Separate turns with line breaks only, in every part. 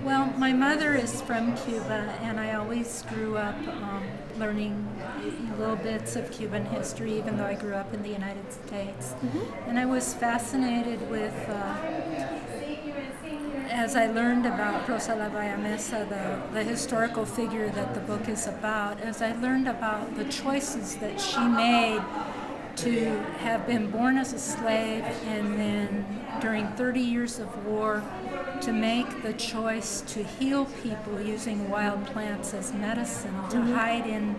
Well, my mother is from Cuba, and I always grew up learning little bits of Cuban history, even though I grew up in the United States. And I was fascinated with, as I learned about Rosa la Bayamesa, the historical figure that the book is about, as I learned about the choices that she made to have been born as a slave and then during 30 years of war to make the choice to heal people using wild plants as medicine, to hide in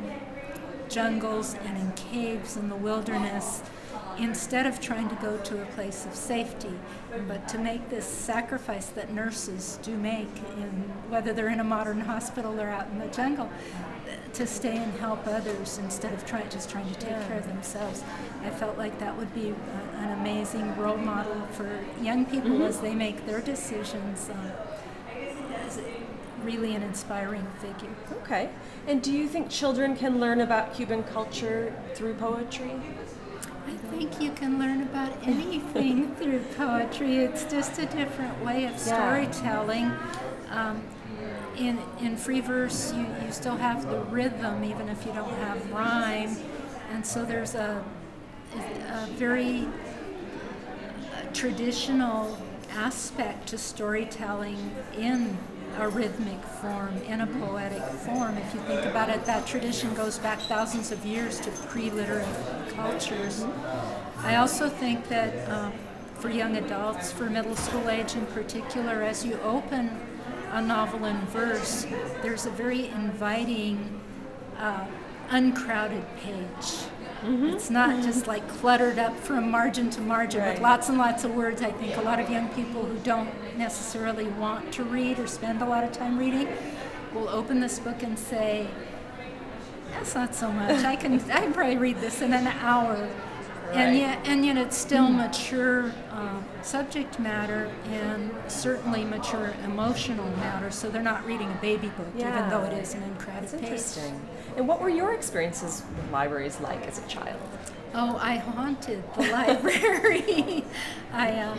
jungles and in caves in the wilderness instead of trying to go to a place of safety, but to make this sacrifice that nurses do make, whether they're in a modern hospital or out in the jungle, to stay and help others instead of just trying to take care of themselves. I felt like that would be an amazing role model for young people as they make their decisions. Really an inspiring figure.
Okay. And do you think children can learn about Cuban culture through poetry?
I think you can learn about anything through poetry. It's just a different way of storytelling. In free verse, you still have the rhythm, even if you don't have rhyme. And so there's a very traditional aspect to storytelling in a rhythmic form, in a poetic form. If you think about it, that tradition goes back thousands of years to pre-literate cultures. I also think that for young adults, for middle school age in particular, as you open a novel in verse, there's a very inviting, uncrowded page. It's not just like cluttered up from margin to margin with lots and lots of words. I think a lot of young people who don't necessarily want to read or spend a lot of time reading will open this book and say, that's not so much. I can probably read this in an hour. And yet it's still mature subject matter and certainly mature emotional matter, so they're not reading a baby book, even though it is an uncrowded page.
Interesting. And what were your experiences with libraries like as a child?
Oh, I haunted the library. I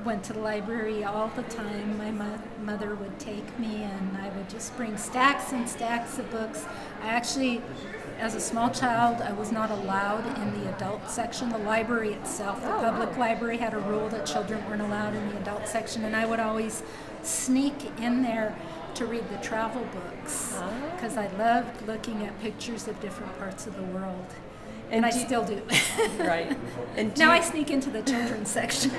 went to the library all the time. My mother would take me, and I would just bring stacks and stacks of books. I actually, as a small child, I was not allowed in the adult section. The library itself, the public library, had a rule that children weren't allowed in the adult section, and I would always sneak in there to read the travel books because I loved looking at pictures of different parts of the world. And I still do.
Right. And
now I sneak into the children's section.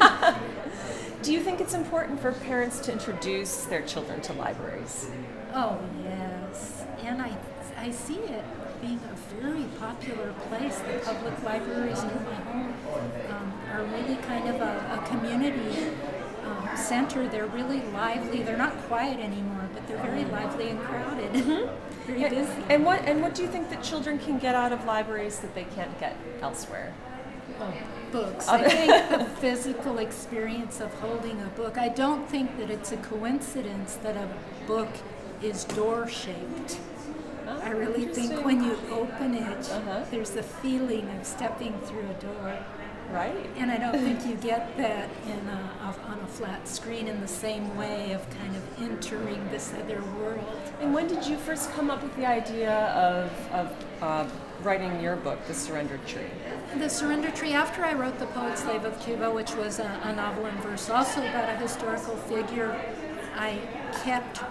Do you think it's important for parents to introduce their children to libraries?
Oh, yes. And I see it being a very popular place. The public libraries near my home are really kind of a community center. They're really lively. They're not quiet anymore, but they're very lively and crowded. Very busy.
And what do you think that children can get out of libraries that they can't get elsewhere?
Oh, books. I think the physical experience of holding a book. I don't think that it's a coincidence that a book is door-shaped. I really think when you open it, there's the feeling of stepping through a door.
Right.
And I don't think you get that on a flat screen in the same way of kind of entering this other world.
And when did you first come up with the idea of writing your book, The Surrender Tree?
The Surrender Tree, after I wrote The Poet Slave of Cuba, which was a novel in verse also about a historical figure, I kept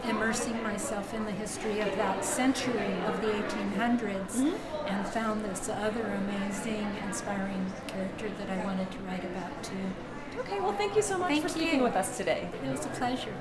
immersing myself in the history of that century of the 1800s and found this other amazing, inspiring character that I wanted to write about too.
Okay, well, thank you so much for speaking with us today.
It was a pleasure.